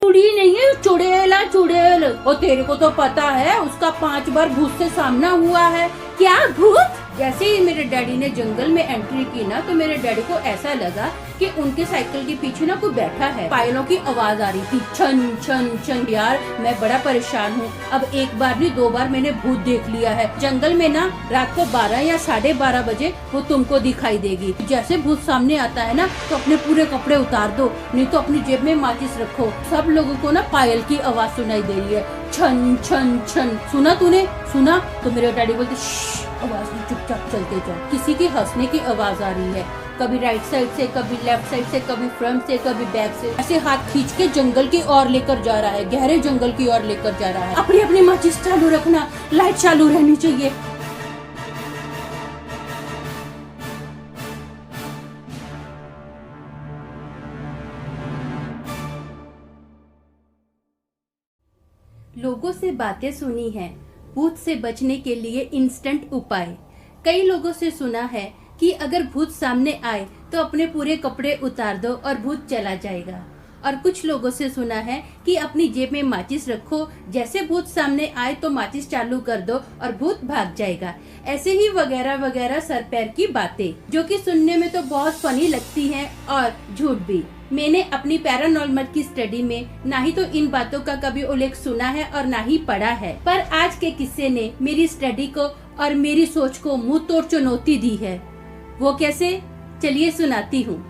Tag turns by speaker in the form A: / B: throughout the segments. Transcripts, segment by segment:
A: चुड़ी नहीं है, चुड़ैल चुड़ैल। और तेरे को तो पता है उसका 5 बार भूत से सामना हुआ है। क्या भूत? जैसे ही मेरे डैडी ने जंगल में एंट्री की ना, तो मेरे डैडी को ऐसा लगा कि उनके साइकिल के पीछे ना कोई बैठा है। पायलों की आवाज आ रही थी, छन छन छन। यार मैं बड़ा परेशान हूँ। अब एक बार नहीं 2 बार मैंने भूत देख लिया है। जंगल में ना रात को 12 या 12:30 बजे वो तुमको दिखाई देगी। जैसे भूत सामने आता है ना, तो अपने पूरे कपड़े उतार दो, नहीं तो अपनी जेब में माचिस रखो। सब लोगों को ना पायल की आवाज सुनाई दे रही है, छन छन छन। सुना तूने? सुना? तो मेरे डैडी बोलते आवाज नहीं, चुपचाप चलते जाओ। किसी की हंसने की आवाज आ रही है, कभी राइट साइड से, कभी लेफ्ट साइड से, कभी फ्रंट से, कभी बैक से। ऐसे हाथ खींच के जंगल की ओर लेकर जा रहा है, गहरे जंगल की ओर लेकर जा रहा है। अपनी अपनी माचिस चालू रखना, लाइट चालू रहनी चाहिए। लोगों से बातें सुनी है भूत से बचने के लिए इंस्टेंट उपाय। कई लोगों से सुना है कि अगर भूत सामने आए तो अपने पूरे कपड़े उतार दो और भूत चला जाएगा। और कुछ लोगों से सुना है कि अपनी जेब में माचिस रखो, जैसे भूत सामने आए तो माचिस चालू कर दो और भूत भाग जाएगा। ऐसे ही वगैरह वगैरह सर पैर की बातें, जो कि सुनने में तो बहुत फनी लगती हैं और झूठ भी। मैंने अपनी पैरानॉर्मल की स्टडी में ना ही तो इन बातों का कभी उल्लेख सुना है और ना ही पढ़ा है, पर आज के किस्से ने मेरी स्टडी को और मेरी सोच को मुंह तोड़ चुनौती दी है। वो कैसे? चलिए सुनाती हूँ।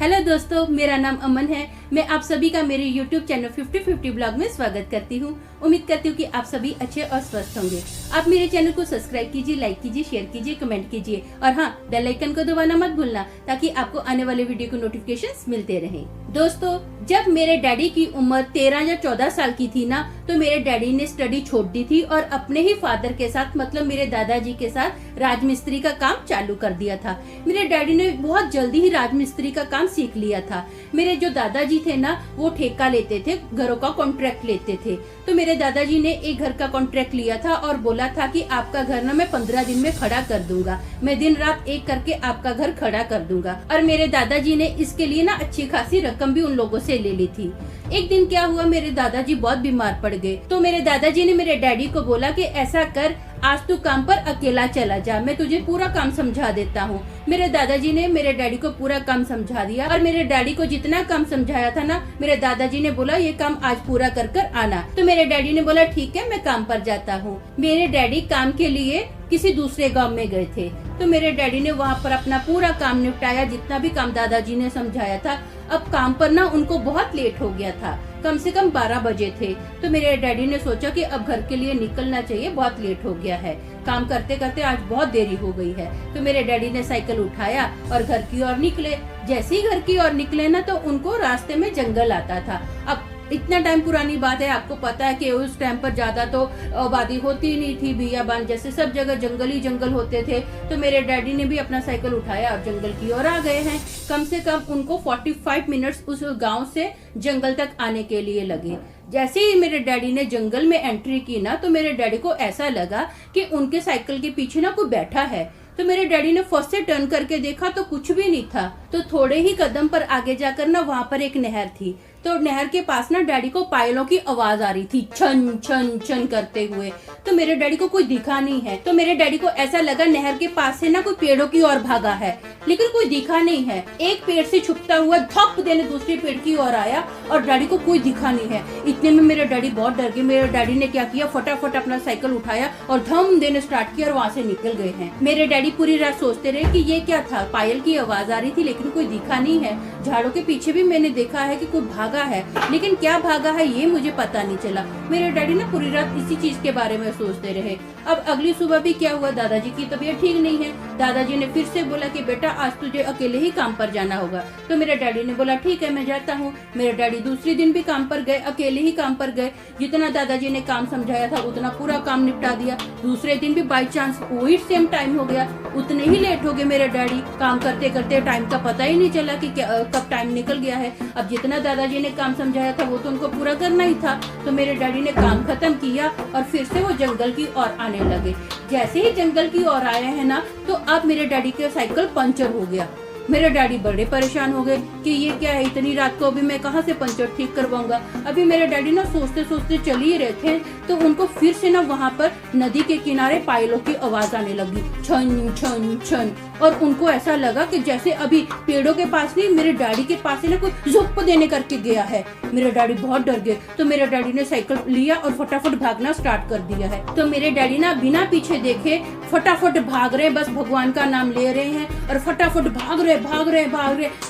A: हेलो दोस्तों, मेरा नाम अमन है। मैं आप सभी का मेरे YouTube चैनल 50-50 ब्लॉग में स्वागत करती हूँ। उम्मीद करती हूँ कि आप सभी अच्छे और स्वस्थ होंगे। आप मेरे चैनल को सब्सक्राइब कीजिए, लाइक कीजिए, शेयर कीजिए, कमेंट कीजिए और हाँ, बेल आइकन को दबाना मत भूलना, ताकि आपको आने वाले वीडियो के नोटिफिकेशंस मिलते रहें। दोस्तों, जब मेरे डैडी की उम्र 13 या 14 साल की थी ना, तो मेरे डैडी ने स्टडी छोड़ दी थी और अपने ही फादर के साथ, मतलब मेरे दादाजी के साथ राजमिस्त्री का काम चालू कर दिया था। मेरे डैडी ने बहुत जल्दी ही राजमिस्त्री का काम सीख लिया था। मेरे जो दादाजी थे ना, वो ठेका लेते थे, घरों का कॉन्ट्रैक्ट लेते थे। तो मेरे दादाजी ने एक घर का कॉन्ट्रैक्ट लिया था और बोला था कि आपका घर ना मैं 15 दिन में खड़ा कर दूंगा। मैं दिन रात एक करके आपका घर खड़ा कर दूंगा। और मेरे दादाजी ने इसके लिए ना अच्छी खासी रकम भी उन लोगों से ले ली थी। एक दिन क्या हुआ, मेरे दादाजी बहुत बीमार पड़ गए। तो मेरे दादाजी ने मेरे डैडी को बोला कि ऐसा कर, आज तू काम पर अकेला चला जा, मैं तुझे पूरा काम समझा देता हूँ। मेरे दादाजी ने मेरे डैडी को पूरा काम समझा दिया और मेरे डैडी को जितना काम समझाया था ना, मेरे दादाजी ने बोला ये काम आज पूरा कर कर आना। तो मेरे डैडी ने बोला ठीक है, मैं काम पर जाता हूँ। मेरे डैडी काम के लिए किसी दूसरे गांव में गए थे। तो मेरे डैडी ने वहाँ पर अपना पूरा काम निपटाया, जितना भी काम दादाजी ने समझाया था। अब काम पर ना उनको बहुत लेट हो गया था, कम से कम 12 बजे थे। तो मेरे डैडी ने सोचा कि अब घर के लिए निकलना चाहिए, बहुत लेट हो गया है, काम करते करते आज बहुत देरी हो गई है। तो मेरे डैडी ने साइकिल उठाया और घर की ओर निकले। जैसे ही घर की ओर निकले ना, तो उनको रास्ते में जंगल आता था। अब इतना टाइम पुरानी बात है, आपको पता है कि उस टाइम पर ज्यादा तो आबादी होती नहीं थी, बियाबान जैसे सब जगह जंगल ही जंगल होते थे। तो मेरे डैडी ने भी अपना साइकिल उठाया और जंगल की ओर आ गए हैं। कम से कम उनको 45 मिनट्स उस गांव से जंगल तक आने के लिए लगे। जैसे ही मेरे डैडी ने जंगल में एंट्री की ना, तो मेरे डैडी को ऐसा लगा कि उनके साइकिल के पीछे ना कोई बैठा है। तो मेरे डैडी ने फर्स्ट से टर्न करके देखा तो कुछ भी नहीं था। तो थोड़े ही कदम पर आगे जाकर ना वहाँ पर एक नहर थी। तो नहर के पास ना डैडी को पायलों की आवाज आ रही थी, छन छन छन करते हुए। तो मेरे डैडी को कोई दिखा नहीं है। तो मेरे डैडी को ऐसा लगा नहर के पास से ना कोई पेड़ों की ओर भागा है, लेकिन कोई दिखा नहीं है। एक पेड़ से छुपता हुआ धप देने दूसरे पेड़ की ओर आया और डैडी को कोई दिखा नहीं है। इतने में मेरे डैडी बहुत डर गए। मेरे डैडी ने क्या किया, फटाफट अपना साइकिल उठाया और धम देने स्टार्ट किया और वहाँ से निकल गए हैं। मेरे डैडी पूरी रात सोचते रहे कि ये क्या था, पायल की आवाज आ रही थी लेकिन कोई दिखा नहीं है। झाड़ों के पीछे भी मैंने देखा है कि कोई भागा है, लेकिन क्या भागा है ये मुझे पता नहीं चला। मेरे डैडी ना पूरी रात इसी चीज के बारे में सोचते रहे। अब अगली सुबह भी क्या हुआ, दादाजी की तबीयत ठीक नहीं है। दादाजी ने फिर से बोला कि बेटा आज तुझे अकेले ही काम पर जाना होगा। तो मेरे डैडी ने बोला ठीक है, मैं जाता हूँ। मेरे डैडी दूसरे दिन भी काम पर गए, अकेले ही काम पर गए। जितना दादाजी ने काम समझाया था उतना पूरा काम निपटा दिया। दूसरे दिन भी बाई चांस वही सेम टाइम हो गया, उतने ही लेट हो गए मेरे डैडी। काम करते करते टाइम का पता ही नहीं चला कि कब टाइम निकल गया है। अब जितना दादाजी ने काम समझाया था वो तो उनको पूरा करना ही था। तो मेरे डैडी ने काम खत्म किया और फिर से वो जंगल की ओर आने लगे। जैसे ही जंगल की ओर आए हैं ना, तो अब मेरे डैडी का साइकिल पंचर हो गया। मेरे डैडी बड़े परेशान हो गए कि ये क्या है, इतनी रात को अभी मैं कहाँ से पंचर ठीक करवाऊंगा। अभी मेरे डैडी ना सोचते सोचते चल ही रहे थे, तो उनको फिर से ना वहाँ पर नदी के किनारे पायलों की आवाज आने लगी, छन छन छन। और उनको ऐसा लगा कि जैसे अभी पेड़ों के पास नहीं, मेरे डैडी के पास ना कोई झुक देने करके गया है। मेरे डैडी बहुत डर गए, तो मेरे डैडी ने साइकिल लिया और फटाफट भागना स्टार्ट कर दिया है। तो मेरे डैडी ना बिना पीछे देखे फटाफट भाग रहे, बस भगवान का नाम ले रहे हैं और फटाफट भाग रहे।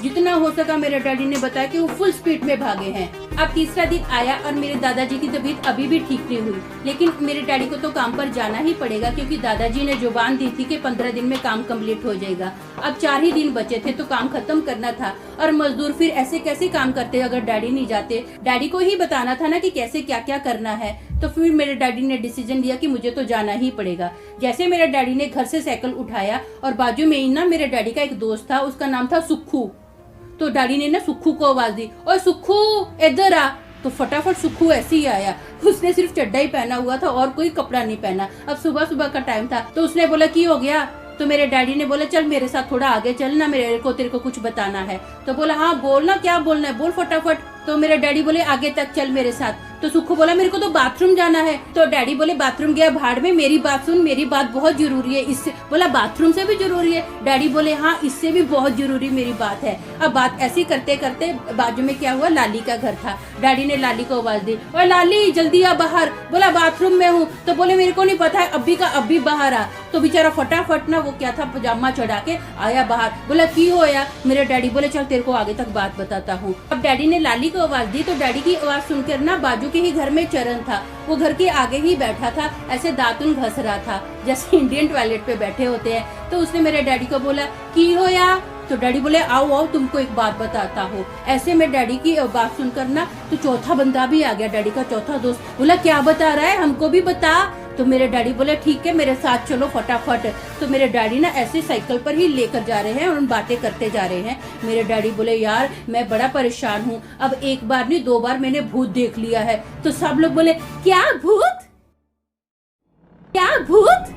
A: जितना हो सका मेरे डैडी ने बताया कि वो फुल स्पीड में भागे हैं। अब तीसरा दिन आया और मेरे दादाजी की तबीयत अभी भी ठीक नहीं हुई, लेकिन मेरे डैडी को तो काम पर जाना ही पड़ेगा, क्योंकि दादाजी ने जुबान दी थी कि 15 दिन में काम कंप्लीट हो जाएगा। अब 4 ही दिन बचे थे तो काम खत्म करना था, और मजदूर फिर ऐसे कैसे काम करते अगर डैडी नहीं जाते। डैडी को ही बताना था ना कि कैसे क्या क्या करना है। तो फिर मेरे डैडी ने डिसीजन लिया कि मुझे तो जाना ही पड़ेगा। जैसे मेरे डैडी ने घर से साइकिल उठाया और बाजू में ही ना मेरे डैडी का एक दोस्त था, उसका नाम था सुक्खू। तो डैडी ने ना सुक्खू को आवाज दी, ओए सुक्खू इधर आ। तो फटाफट सुक्खू ऐसे ही आया। उसने सिर्फ चड्डा ही पहना हुआ था और कोई कपड़ा नहीं पहना। अब सुबह सुबह का टाइम था, तो उसने बोला की हो गया। तो मेरे डैडी ने बोला चल मेरे साथ थोड़ा आगे चलना, तेरे को कुछ बताना है। तो बोला हाँ बोलना, क्या बोलना है बोल फटाफट। तो मेरे डैडी बोले आगे तक चल मेरे साथ। तो सुक्खू बोला मेरे को तो बाथरूम जाना है। तो डैडी बोले बाथरूम गया भाड़ में, मेरी बात सुन, मेरी बात बहुत जरूरी है। इससे बोला बाथरूम से भी जरूरी है। डैडी बोले हाँ इससे भी बहुत जरूरी मेरी बात है। अब बात ऐसी करते करते बाजू में क्या हुआ, लाली का घर था। डैडी ने लाली को आवाज दी, और लाली जल्दी आ बाहर। बोला बाथरूम में हूँ। तो बोले मेरे को नहीं पता है, अभी का अभी बाहर आ। तो बेचारा फटाफट ना वो क्या था पजामा चढ़ा के आया बाहर। बोला की होया। मेरे डैडी बोले चल तेरे को आगे तक बात बताता हूँ। अब डैडी ने लाली को आवाज दी, तो डैडी की आवाज सुनकर ना बाजू के ही घर में चरण था, वो घर के आगे ही बैठा था, ऐसे दातुन घस रहा था जैसे इंडियन टॉयलेट पे बैठे होते हैं। तो उसने मेरे डैडी को बोला की होया। तो डैडी बोले आओ आओ तुमको एक बात बताता हूँ। ऐसे में डैडी की बात सुनकर ना तो चौथा बंदा भी आ गया, डैडी का चौथा दोस्त। बोला क्या बता रहा है, हमको भी बता। तो मेरे डैडी बोले ठीक है मेरे साथ चलो फटाफट। तो मेरे डैडी ना ऐसे साइकिल पर ही लेकर जा रहे हैं और बातें करते जा रहे हैं। मेरे डैडी बोले यार मैं बड़ा परेशान हूँ, अब एक बार नहीं 2 बार मैंने भूत देख लिया है। तो सब लोग बोले क्या भूत, क्या भूत।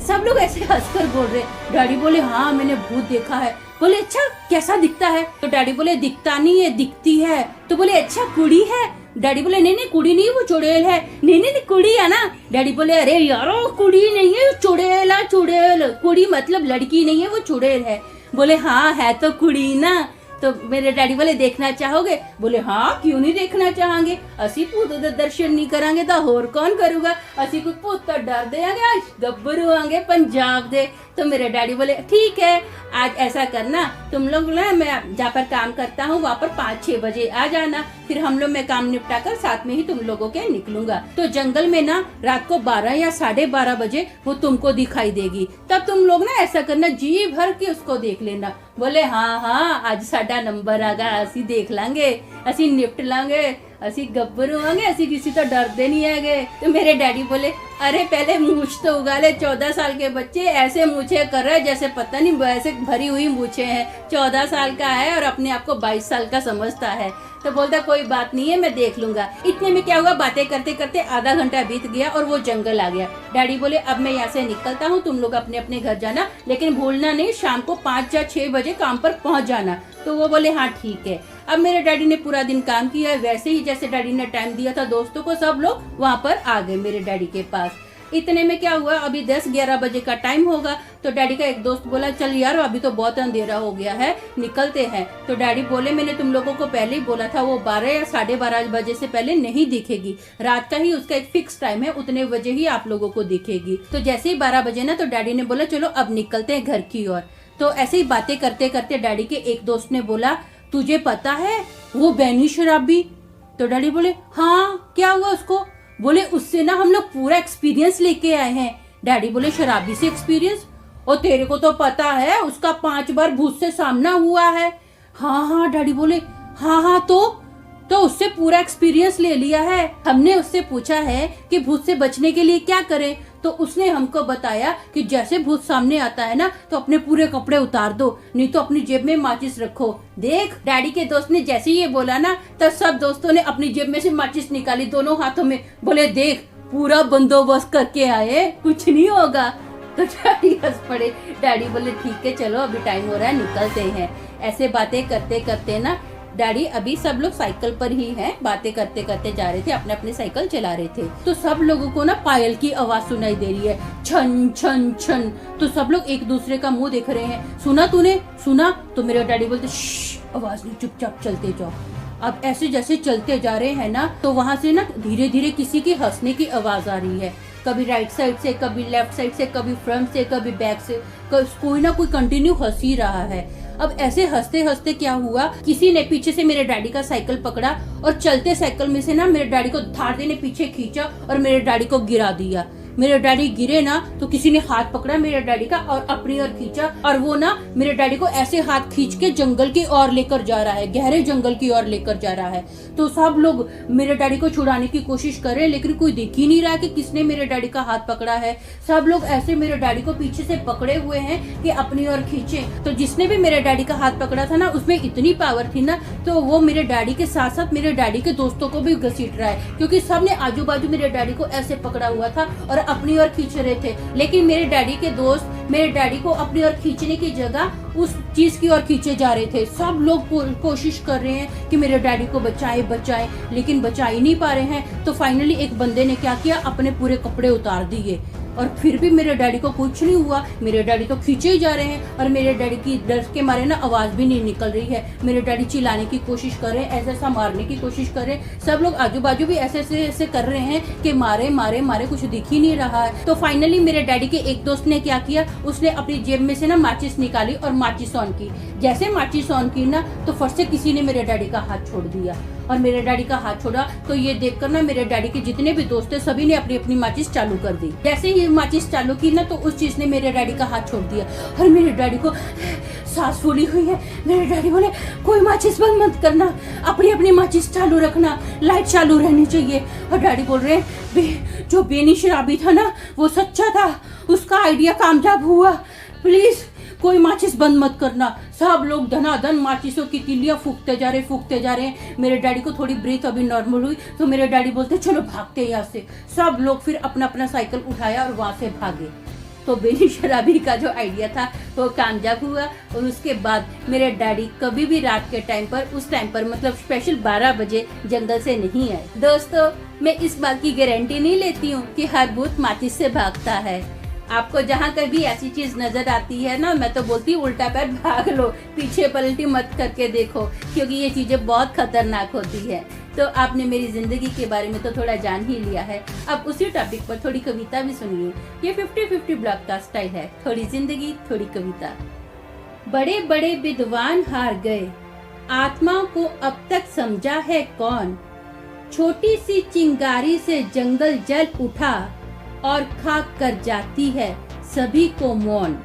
A: सब लोग ऐसे हंसकर बोल रहे। डैडी बोले हाँ मैंने भूत देखा है। बोले अच्छा कैसा दिखता है। तो डैडी बोले दिखता नहीं है दिखती है। तो बोले अच्छा कुड़ी है। डैडी बोले नहीं नहीं कुड़ी नहीं वो चुड़ैल है। नहीं नहीं कुड़ी है ना। डैडी बोले अरे यारो कुड़ी नहीं है चुड़ैल है, चुड़ैल। कुड़ी मतलब लड़की नहीं है वो चुड़ैल है। बोले हाँ है तो कुड़ी ना। तो मेरे डैडी बोले देखना चाहोगे। बोले हाँ क्यों नहीं देखना चाहेंगे, असी भूत दे दर्शन नहीं करांगे तो होर कौन करूगा, असी कोई भूत तो डर देंगे गब्बरू आंगे पंजाब दे। तो मेरे डैडी बोले ठीक है आज ऐसा करना तुम लोग ना मैं जहाँ पर काम करता हूँ वहाँ पर 5-6 बजे आ जाना, फिर हम लोग मैं काम निपटा कर साथ में ही तुम लोगों के निकलूंगा। तो जंगल में ना रात को 12 या 12:30 बजे वो तुमको दिखाई देगी, तब तुम लोग ना ऐसा करना जी भर के उसको देख लेना। बोले हाँ हाँ आज साडा नंबर आ गया, असी देख लांगे, असी निपट लांगे, असी गब्बरू होंगे, असी किसी तो डरते नहीं है। तो मेरे डैडी बोले अरे पहले मूछ तो उगा ले, 14 साल के बच्चे ऐसे मूछे कर रहे जैसे पता नहीं वैसे भरी हुई मूछे हैं। 14 साल का है और अपने आप को 22 साल का समझता है। तो बोलता कोई बात नहीं है मैं देख लूंगा। इतने में क्या हुआ बातें करते करते आधा घंटा बीत गया और वो जंगल आ गया। डैडी बोले अब मैं यहाँ से निकलता हूँ, तुम लोग अपने अपने घर जाना, लेकिन भूलना नहीं शाम को 5 या 6 बजे काम पर पहुँच जाना। तो वो बोले हाँ ठीक है। अब मेरे डैडी ने पूरा दिन काम किया, वैसे ही जैसे डैडी ने टाइम दिया था दोस्तों को, सब लोग वहाँ पर आ गए मेरे डैडी के पास। इतने में क्या हुआ अभी 10-11 बजे का टाइम होगा। तो डैडी का एक दोस्त बोला चल यार अभी तो बहुत अंधेरा हो गया है निकलते हैं। तो डैडी बोले मैंने तुम लोगों को पहले ही बोला था वो 12 या 12:30 बजे से पहले नहीं दिखेगी, रात का ही उसका एक फिक्स टाइम है, उतने बजे ही आप लोगों को दिखेगी। तो जैसे ही 12 बजे ना तो डैडी ने बोला चलो अब निकलते हैं घर की ओर। तो ऐसे ही बातें करते करते डैडी के एक दोस्त ने बोला तुझे पता है वो बैनी शराबी। तो डैडी बोले हाँ क्या हुआ उसको। बोले उससे ना हम लोग पूरा एक्सपीरियंस लेके आए हैं। डैडी बोले शराबी से एक्सपीरियंस, और तेरे को तो पता है उसका 5 बार भूत से सामना हुआ है। हाँ हाँ डैडी बोले हाँ हाँ तो उससे पूरा एक्सपीरियंस ले लिया है। हमने उससे पूछा है कि भूत से बचने के लिए क्या करें, तो उसने हमको बताया कि जैसे भूत सामने आता है ना तो अपने पूरे कपड़े उतार दो, नहीं तो अपनी जेब में माचिस रखो। देख डैडी के दोस्त ने जैसे ये बोला ना तो सब दोस्तों ने अपनी जेब में से माचिस निकाली दोनों हाथों में। बोले देख पूरा बंदोबस्त करके आए, कुछ नहीं होगा। तो डैडी हंस पड़े। डैडी बोले ठीक है चलो अभी टाइम हो रहा है निकलते हैं। ऐसे बातें करते करते ना डैडी, अभी सब लोग साइकिल पर ही हैं, बातें करते करते जा रहे थे, अपने अपने साइकिल चला रहे थे। तो सब लोगों को ना पायल की आवाज सुनाई दे रही है, छन छन छन। तो सब लोग एक दूसरे का मुंह देख रहे हैं, सुना तूने, सुना? तो मेरे डैडी बोलते आवाज नहीं, चुपचाप चलते जाओ। अब ऐसे जैसे चलते जा रहे हैं ना, तो वहां से ना धीरे धीरे किसी की हंसने की आवाज आ रही है, कभी राइट साइड से, कभी लेफ्ट साइड से, कभी फ्रंट से, कभी बैक से, कोई ना कोई कंटिन्यू हंस ही रहा है। अब ऐसे हंसते हंसते क्या हुआ, किसी ने पीछे से मेरे डैडी का साइकिल पकड़ा और चलते साइकिल में से ना मेरे डैडी को धार देने पीछे खींचा और मेरे डैडी को गिरा दिया। मेरे डैडी गिरे ना तो किसी ने हाथ पकड़ा मेरे डैडी का और अपनी ओर खींचा, और वो ना मेरे डैडी को ऐसे हाथ खींच के जंगल की ओर लेकर जा रहा है, गहरे जंगल की ओर लेकर जा रहा है। तो सब लोग मेरे डैडी को छुड़ाने की कोशिश कर रहे हैं, लेकिन कोई देख ही नहीं रहा कि किसने मेरे डैडी का हाथ पकड़ा है। सब लोग ऐसे मेरे डैडी को पीछे से पकड़े हुए हैं कि अपनी ओर खींचे। तो जिसने भी मेरे डैडी का हाथ पकड़ा था ना, उसमें इतनी पावर थी ना, तो वो मेरे डैडी के साथ साथ मेरे डैडी के दोस्तों को भी घसीट रहा है, क्योंकि सबने आजू बाजू मेरे डैडी को ऐसे पकड़ा हुआ था और अपनी ओर खींच रहे थे। लेकिन मेरे डैडी के दोस्त मेरे डैडी को अपनी ओर खींचने की जगह उस चीज की ओर खींचे जा रहे थे। सब लोग कोशिश कर रहे हैं कि मेरे डैडी को बचाएं, लेकिन बचा ही नहीं पा रहे हैं। तो फाइनली एक बंदे ने क्या किया, अपने पूरे कपड़े उतार दिए, और फिर भी मेरे डैडी को कुछ नहीं हुआ। मेरे डैडी तो खींचे ही जा रहे हैं, और मेरे डैडी की डर के मारे ना आवाज भी नहीं निकल रही है। मेरे डैडी चिल्लाने की कोशिश कर रहे हैं, ऐसा मारने की कोशिश कर रहे हैं। सब लोग आजू बाजू भी ऐसे कर रहे हैं कि मारे मारे मारे, कुछ दिख ही नहीं रहा है। तो फाइनली मेरे डैडी के एक दोस्त ने क्या किया, उसने अपनी जेब में से ना माचिस निकाली और माचिस ऑन की। जैसे माचिस ऑन की ना, तो फट से किसी ने मेरे डैडी का हाथ छोड़ दिया, और मेरे डैडी का हाथ छोड़ा। तो ये देखकर ना मेरे डैडी के जितने भी दोस्त थे, सभी ने अपनी अपनी माचिस चालू कर दी। जैसे ही माचिस चालू की ना, तो उस चीज ने मेरे डैडी का हाथ छोड़ दिया, और मेरे डैडी को सांस फूली हुई है। मेरे डैडी बोले, कोई माचिस बंद मत करना, अपनी अपनी माचिस चालू रखना, लाइट चालू रहनी चाहिए। और डैडी बोल रहे हैं, जो बेनी शराबी था ना, वो सच्चा था, उसका आइडिया कामयाब हुआ, प्लीज कोई माचिस बंद मत करना। सब लोग धनाधन माचिसों की तिलियां फूकते जा रहे हैं। मेरे डैडी को थोड़ी ब्रीथ अभी नॉर्मल हुई, तो मेरे डैडी बोलते चलो भागते हैं यहाँ से। सब लोग फिर अपना अपना साइकिल उठाया और वहां से भागे। तो बेनी शराबी का जो आइडिया था वो कामयाब हुआ, और उसके बाद मेरे डैडी कभी भी रात के टाइम पर, उस टाइम पर मतलब स्पेशल 12 बजे जंगल से नहीं आए। दोस्तों, मैं इस बात की गारंटी नहीं लेती हूँ कि हर भूत माचिस से भागता है। आपको जहाँ कभी ऐसी चीज नजर आती है ना, मैं तो बोलती हूँ उल्टा पैर भाग लो, पीछे पलटी मत करके देखो, क्योंकि ये चीजें बहुत खतरनाक होती है। तो आपने मेरी जिंदगी के बारे में तो थोड़ा जान ही लिया है, अब उसी टॉपिक पर थोड़ी कविता भी सुनिए। ये 50-50 ब्लॉग का स्टाइल है, थोड़ी जिंदगी थोड़ी कविता। बड़े बड़े विद्वान हार गए, आत्मा को अब तक समझा है कौन। छोटी सी चिंगारी से जंगल जल उठा, और खाक कर जाती है सभी को मौन।